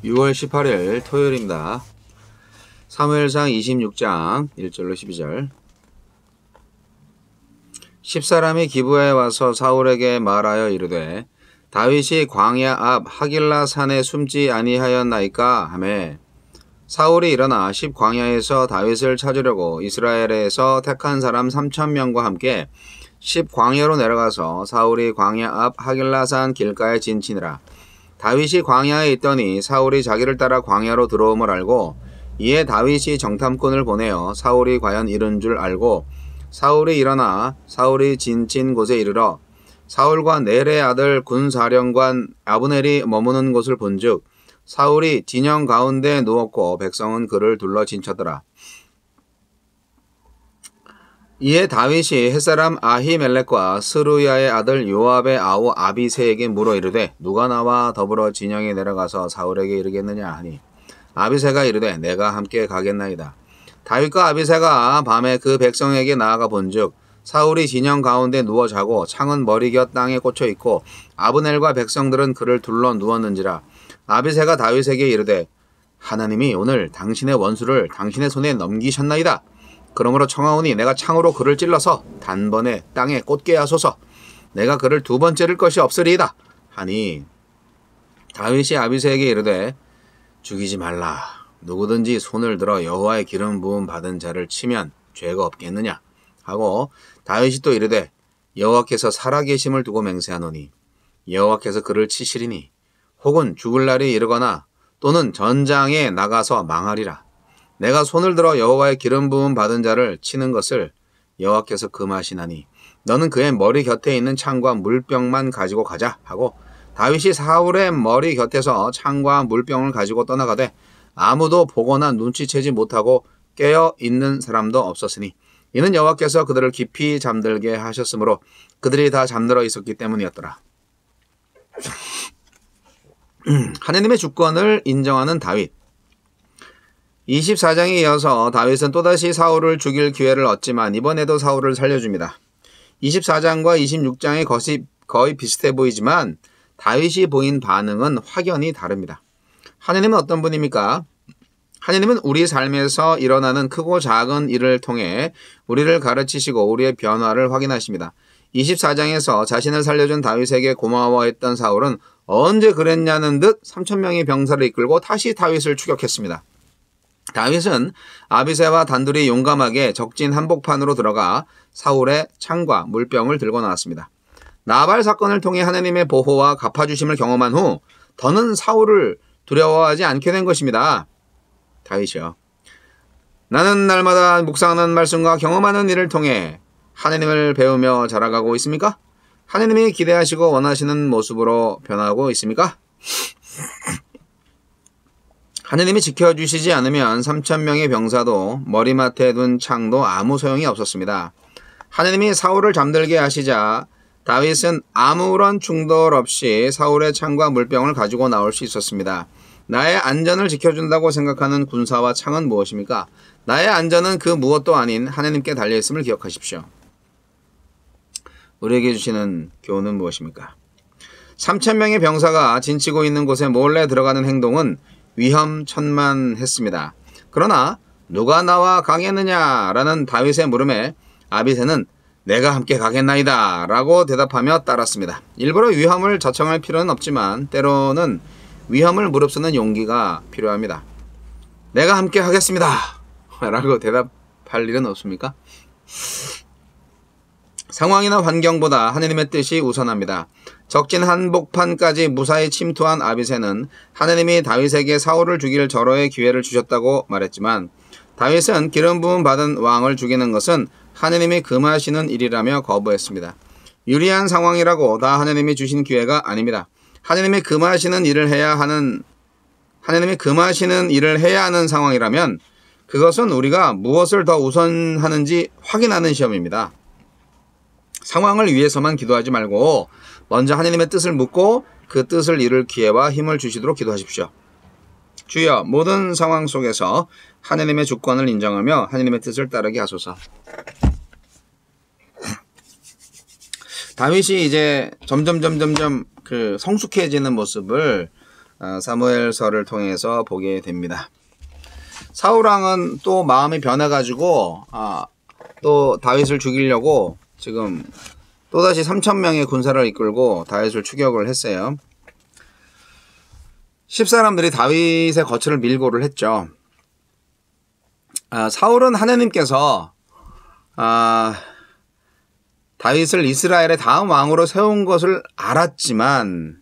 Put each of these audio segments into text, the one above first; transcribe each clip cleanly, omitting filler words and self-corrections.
6월 18일 토요일입니다. 사무엘상 26장 1절로 12절. 10사람이 기브아에 와서 사울에게 말하여 이르되 다윗이 광야 앞 하길라 산에 숨지 아니하였나이까 하매 사울이 일어나 10광야에서 다윗을 찾으려고 이스라엘에서 택한 사람 3,000명과 함께 10광야로 내려가서 사울이 광야 앞 하길라 산 길가에 진치니라. 다윗이 광야에 있더니 사울이 자기를 따라 광야로 들어옴을 알고 이에 다윗이 정탐꾼을 보내어 사울이 과연 이른 줄 알고 사울이 일어나 사울이 진친 곳에 이르러 사울과 넬의 아들 군사령관 아브넬이 머무는 곳을 본즉 사울이 진영 가운데 누웠고 백성은 그를 둘러 진쳤더라. 이에 다윗이 햇사람 아히멜렉과 스루야의 아들 요압의 아우 아비새에게 물어 이르되 누가 나와 더불어 진영에 내려가서 사울에게 이르겠느냐 하니 아비새가 이르되 내가 함께 가겠나이다. 다윗과 아비새가 밤에 그 백성에게 나아가 본즉 사울이 진영 가운데 누워 자고 창은 머리 곁 땅에 꽂혀 있고 아브넬과 백성들은 그를 둘러 누웠는지라. 아비새가 다윗에게 이르되 하나님이 오늘 당신의 원수를 당신의 손에 넘기셨나이다. 그러므로 청하오니 내가 창으로 그를 찔러서 단번에 땅에 꽂게 하소서. 내가 그를 두 번 찌를 것이 없으리이다 하니 다윗이 아비새에게 이르되 죽이지 말라. 누구든지 손을 들어 여호와의 기름 부음 받은 자를 치면 죄가 없겠느냐 하고 다윗이 또 이르되 여호와께서 살아계심을 두고 맹세하노니 여호와께서 그를 치시리니 혹은 죽을 날이 이르거나 또는 전장에 나가서 망하리라. 내가 손을 들어 여호와의 기름 부음 받은 자를 치는 것을 여호와께서 금하시나니 너는 그의 머리 곁에 있는 창과 물병만 가지고 가자 하고 다윗이 사울의 머리 곁에서 창과 물병을 가지고 떠나가되 아무도 보거나 눈치채지 못하고 깨어 있는 사람도 없었으니 이는 여호와께서 그들을 깊이 잠들게 하셨으므로 그들이 다 잠들어 있었기 때문이었더라. 하나님의 주권을 인정하는 다윗. 24장에 이어서 다윗은 또다시 사울을 죽일 기회를 얻지만 이번에도 사울을 살려줍니다. 24장과 26장의 것이 거의 비슷해 보이지만 다윗이 보인 반응은 확연히 다릅니다. 하나님은 어떤 분입니까? 하나님은 우리 삶에서 일어나는 크고 작은 일을 통해 우리를 가르치시고 우리의 변화를 확인하십니다. 24장에서 자신을 살려준 다윗에게 고마워했던 사울은 언제 그랬냐는 듯 3,000명의 병사를 이끌고 다시 다윗을 추격했습니다. 다윗은 아비새와 단둘이 용감하게 적진 한복판으로 들어가 사울의 창과 물병을 들고 나왔습니다. 나발 사건을 통해 하나님의 보호와 갚아주심을 경험한 후 더는 사울을 두려워하지 않게 된 것입니다. 다윗이요. 나는 날마다 묵상하는 말씀과 경험하는 일을 통해 하나님을 배우며 자라가고 있습니까? 하나님이 기대하시고 원하시는 모습으로 변하고 있습니까? 하나님이 지켜주시지 않으면 3,000명의 병사도 머리맡에 둔 창도 아무 소용이 없었습니다. 하나님이 사울을 잠들게 하시자 다윗은 아무런 충돌 없이 사울의 창과 물병을 가지고 나올 수 있었습니다. 나의 안전을 지켜준다고 생각하는 군사와 창은 무엇입니까? 나의 안전은 그 무엇도 아닌 하나님께 달려있음을 기억하십시오. 우리에게 주시는 교훈은 무엇입니까? 3,000명의 병사가 진치고 있는 곳에 몰래 들어가는 행동은 위험천만했습니다. 그러나 누가 나와 가겠느냐라는 다윗의 물음에 아비새는 내가 함께 가겠나이다 라고 대답하며 따랐습니다. 일부러 위험을 자청할 필요는 없지만 때로는 위험을 무릅쓰는 용기가 필요합니다. 내가 함께 하겠습니다 라고 대답할 일은 없습니까? 상황이나 환경보다 하나님의 뜻이 우선합니다. 적진 한복판까지 무사히 침투한 아비새는 하나님이 다윗에게 사울을 죽일 절호의 기회를 주셨다고 말했지만 다윗은 기름 부음 받은 왕을 죽이는 것은 하나님이 금하시는 일이라며 거부했습니다. 유리한 상황이라고 다 하나님이 주신 기회가 아닙니다. 하나님이 금하시는 일을 해야 하는 상황이라면 그것은 우리가 무엇을 더 우선하는지 확인하는 시험입니다. 상황을 위해서만 기도하지 말고 먼저 하나님의 뜻을 묻고 그 뜻을 이룰 기회와 힘을 주시도록 기도하십시오. 주여, 모든 상황 속에서 하나님의 주권을 인정하며 하나님의 뜻을 따르게 하소서. 다윗이 이제 점점 그 성숙해지는 모습을 사무엘서를 통해서 보게 됩니다. 사울왕은 또 마음이 변해가지고 또 다윗을 죽이려고 지금 또다시 3,000명의 군사를 이끌고 다윗을 추격을 했어요. 10사람들이 다윗의 거처를 밀고를 했죠. 사울은 하느님께서 다윗을 이스라엘의 다음 왕으로 세운 것을 알았지만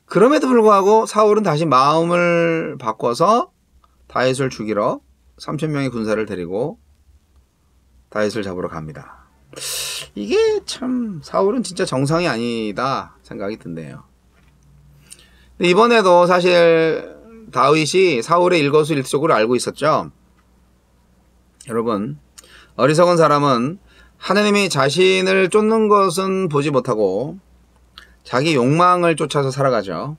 그럼에도 불구하고 사울은 다시 마음을 바꿔서 다윗을 죽이러 3,000명의 군사를 데리고 다윗을 잡으러 갑니다. 이게 참 사울은 진짜 정상이 아니다 생각이 든대요. 이번에도 사실 다윗이 사울의 일거수일투족을 알고 있었죠. 여러분, 어리석은 사람은 하느님이 자신을 쫓는 것은 보지 못하고 자기 욕망을 쫓아서 살아가죠.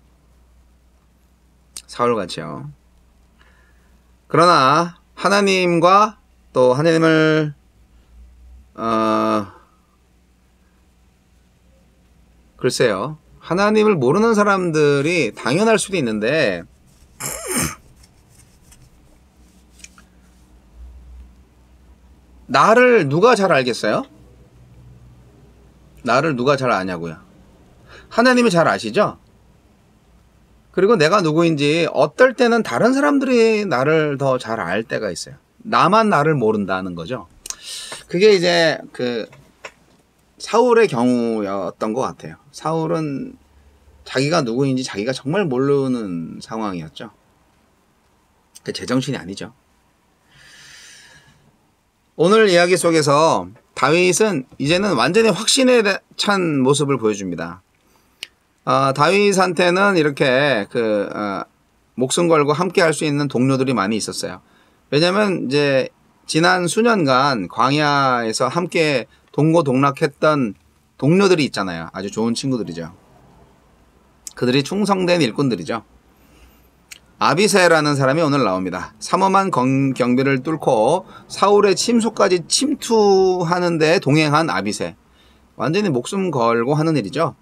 사울같이요. 그러나 하나님과 또 하나님을 글쎄요. 하나님을 모르는 사람들이 당연할 수도 있는데 나를 누가 잘 알겠어요? 나를 누가 잘 아냐고요? 하나님이 잘 아시죠? 그리고 내가 누구인지 어떨 때는 다른 사람들이 나를 더 잘 알 때가 있어요. 나만 나를 모른다는 거죠. 그게 이제 그 사울의 경우였던 것 같아요. 사울은 자기가 누구인지 자기가 정말 모르는 상황이었죠. 제정신이 아니죠. 오늘 이야기 속에서 다윗은 이제는 완전히 확신에 찬 모습을 보여줍니다. 다윗한테는 이렇게 목숨 걸고 함께 할 수 있는 동료들이 많이 있었어요. 왜냐면 이제 지난 수년간 광야에서 함께 동고동락했던 동료들이 있잖아요. 아주 좋은 친구들이죠. 그들이 충성된 일꾼들이죠. 아비새라는 사람이 오늘 나옵니다. 삼엄한 경비를 뚫고 사울의 침소까지 침투하는 데 동행한 아비새. 완전히 목숨 걸고 하는 일이죠.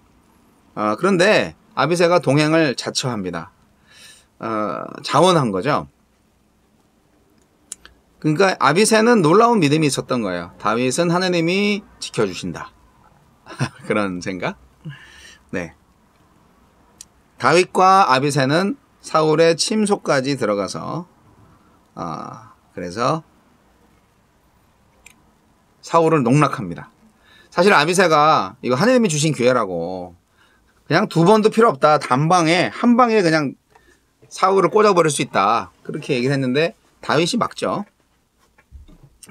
그런데 아비새가 동행을 자처합니다. 자원한 거죠. 그러니까 아비새는 놀라운 믿음이 있었던 거예요. 다윗은 하나님이 지켜주신다. 그런 생각? 네. 다윗과 아비새는 사울의 침소까지 들어가서 그래서 사울을 농락합니다. 사실 아비새가 이거 하나님이 주신 기회라고 그냥 두 번도 필요 없다. 단방에 한 방에 그냥 사울을 꽂아버릴 수 있다. 그렇게 얘기를 했는데 다윗이 막죠.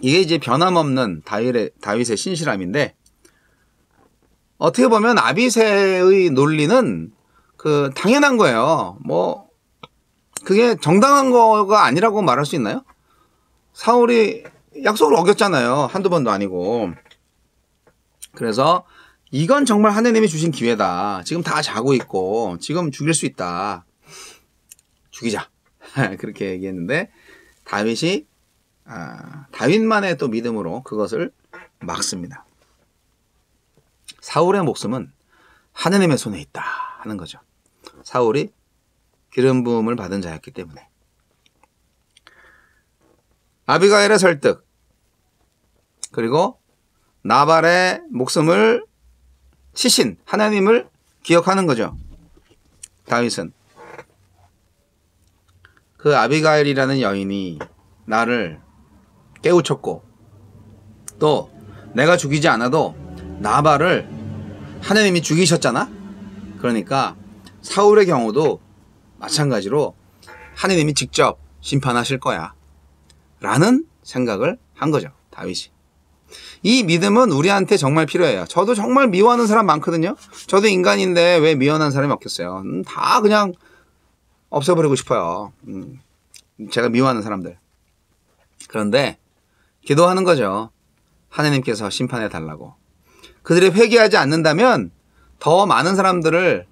이게 이제 변함없는 다윗의 신실함인데 어떻게 보면 아비새의 논리는 당연한 거예요. 뭐 그게 정당한 거가 아니라고 말할 수 있나요? 사울이 약속을 어겼잖아요. 한두 번도 아니고. 그래서 이건 정말 하나님이 주신 기회다. 지금 다 자고 있고 지금 죽일 수 있다. 죽이자. 그렇게 얘기했는데 다윗이 다윗만의 또 믿음으로 그것을 막습니다. 사울의 목숨은 하나님의 손에 있다 하는 거죠. 사울이 기름 부음을 받은 자였기 때문에. 아비가일의 설득, 그리고 나발의 목숨을 치신 하나님을 기억하는 거죠. 다윗은 그 아비가일이라는 여인이 나를 깨우쳤고 또 내가 죽이지 않아도 나발을 하나님이 죽이셨잖아. 그러니까 사울의 경우도 마찬가지로 하나님이 직접 심판하실 거야 라는 생각을 한 거죠. 다윗이. 이 믿음은 우리한테 정말 필요해요. 저도 정말 미워하는 사람 많거든요. 저도 인간인데 왜 미워하는 사람이 없겠어요. 다 그냥 없애버리고 싶어요. 제가 미워하는 사람들. 그런데 기도하는 거죠. 하나님께서 심판해 달라고. 그들이 회개하지 않는다면 더 많은 사람들을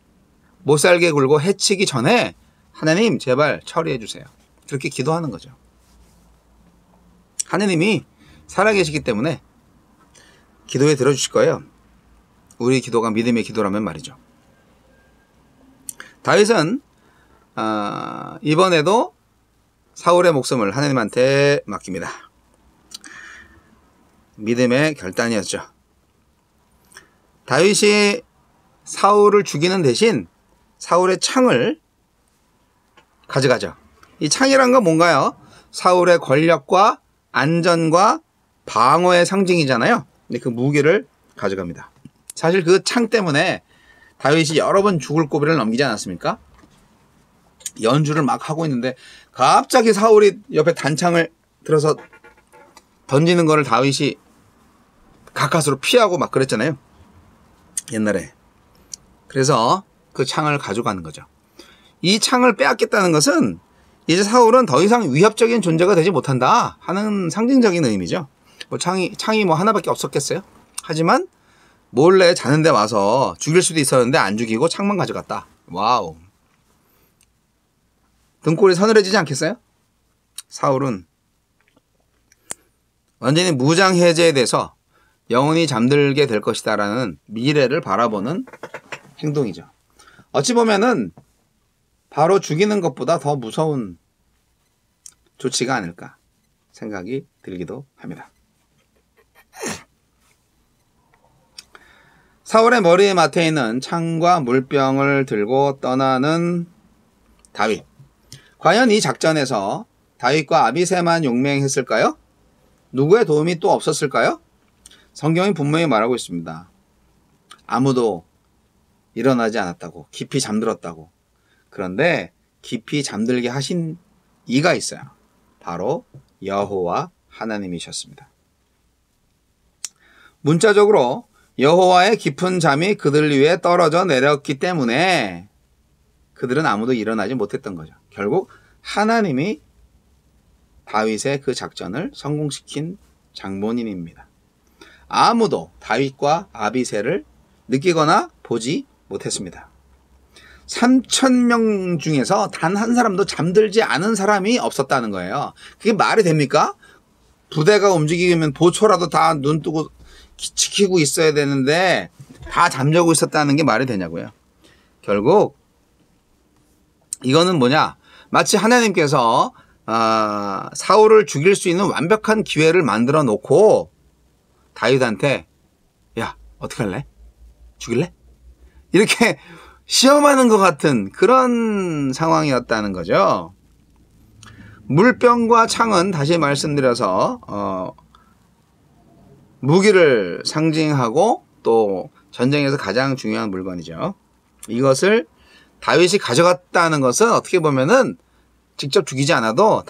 못살게 굴고 해치기 전에 하나님 제발 처리해 주세요. 그렇게 기도하는 거죠. 하나님이 살아계시기 때문에 기도에 들어주실 거예요. 우리 기도가 믿음의 기도라면 말이죠. 다윗은 이번에도 사울의 목숨을 하나님한테 맡깁니다. 믿음의 결단이었죠. 다윗이 사울을 죽이는 대신 사울의 창을 가져가죠. 이 창이란 건 뭔가요? 사울의 권력과 안전과 방어의 상징이잖아요. 근데 그 무기를 가져갑니다. 사실 그 창 때문에 다윗이 여러 번 죽을 고비를 넘기지 않았습니까? 연주를 막 하고 있는데 갑자기 사울이 옆에 단창을 들어서 던지는 거를 다윗이 가까스로 피하고 막 그랬잖아요. 옛날에. 그래서 그 창을 가져가는 거죠. 이 창을 빼앗겠다는 것은 이제 사울은 더 이상 위협적인 존재가 되지 못한다 하는 상징적인 의미죠. 뭐 창이 뭐 하나밖에 없었겠어요? 하지만 몰래 자는데 와서 죽일 수도 있었는데 안 죽이고 창만 가져갔다. 와우. 등골이 서늘해지지 않겠어요? 사울은 완전히 무장 해제에 대해서 영원히 잠들게 될 것이다 라는 미래를 바라보는 행동이죠. 어찌 보면은 바로 죽이는 것보다 더 무서운 조치가 아닐까 생각이 들기도 합니다. 사울의 머리에 맡아 있는 창과 물병을 들고 떠나는 다윗. 과연 이 작전에서 다윗과 아비새만 용맹했을까요? 누구의 도움이 또 없었을까요? 성경이 분명히 말하고 있습니다. 아무도 일어나지 않았다고, 깊이 잠들었다고. 그런데 깊이 잠들게 하신 이가 있어요. 바로 여호와 하나님이셨습니다. 문자적으로 여호와의 깊은 잠이 그들 위에 떨어져 내렸기 때문에 그들은 아무도 일어나지 못했던 거죠. 결국 하나님이 다윗의 그 작전을 성공시킨 장본인입니다. 아무도 다윗과 아비새를 느끼거나 보지 못했습니다. 3,000명 중에서 단 한 사람도 잠들지 않은 사람이 없었다는 거예요. 그게 말이 됩니까? 부대가 움직이면 보초라도 다 눈 뜨고 지키고 있어야 되는데 다 잠자고 있었다는 게 말이 되냐고요. 결국 이거는 뭐냐? 마치 하나님께서 사울을 죽일 수 있는 완벽한 기회를 만들어 놓고 다윗한테 야 어떻게 할래? 죽일래? 이렇게 시험하는 것 같은 그런 상황이었다는 거죠. 물병과 창은 다시 말씀드려서 무기를 상징하고 또 전쟁에서 가장 중요한 물건이죠. 이것을 다윗이 가져갔다는 것은 어떻게 보면은 직접 죽이지 않아도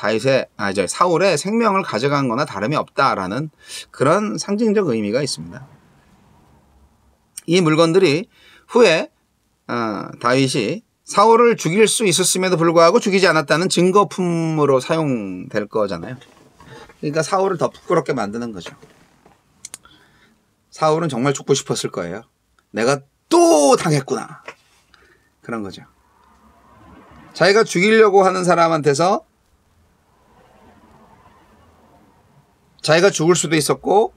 사울의 생명을 가져간 거나 다름이 없다라는 그런 상징적 의미가 있습니다. 이 물건들이 후에 다윗이 사울을 죽일 수 있었음에도 불구하고 죽이지 않았다는 증거품으로 사용될 거잖아요. 그러니까 사울을 더 부끄럽게 만드는 거죠. 사울은 정말 죽고 싶었을 거예요. 내가 또 당했구나. 그런 거죠. 자기가 죽이려고 하는 사람한테서 자기가 죽을 수도 있었고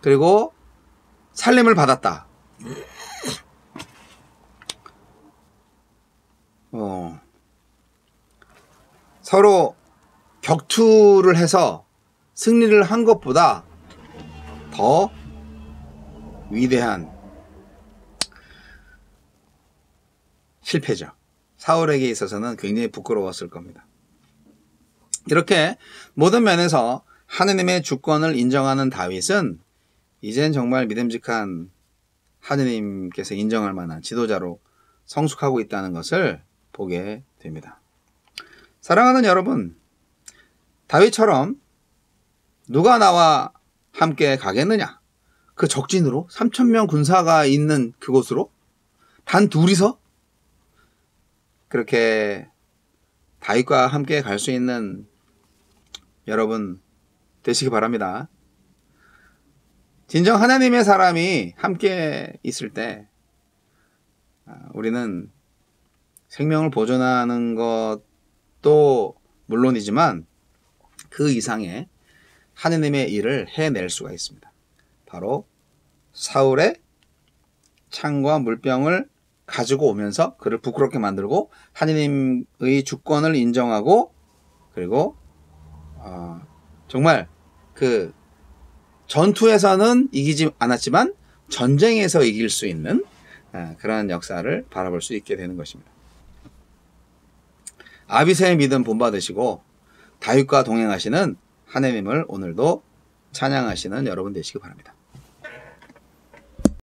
그리고 살림을 받았다. 서로 격투를 해서 승리를 한 것보다 더 위대한 실패죠. 사울에게 있어서는 굉장히 부끄러웠을 겁니다. 이렇게 모든 면에서 하느님의 주권을 인정하는 다윗은 이젠 정말 믿음직한 하느님께서 인정할 만한 지도자로 성숙하고 있다는 것을 보게 됩니다. 사랑하는 여러분, 다윗처럼 누가 나와 함께 가겠느냐? 그 적진으로 3,000명 군사가 있는 그곳으로 단 둘이서 그렇게 다윗과 함께 갈 수 있는 여러분 되시기 바랍니다. 진정 하나님의 사람이 함께 있을 때 우리는 생명을 보존하는 것도 물론이지만 그 이상의 하느님의 일을 해낼 수가 있습니다. 바로 사울의 창과 물병을 가지고 오면서 그를 부끄럽게 만들고 하느님의 주권을 인정하고 그리고 정말 그 전투에서는 이기지 않았지만 전쟁에서 이길 수 있는 그런 역사를 바라볼 수 있게 되는 것입니다. 아비새의 믿음 본받으시고 다윗과 동행하시는 하느님을 오늘도 찬양하시는 여러분 되시기 바랍니다.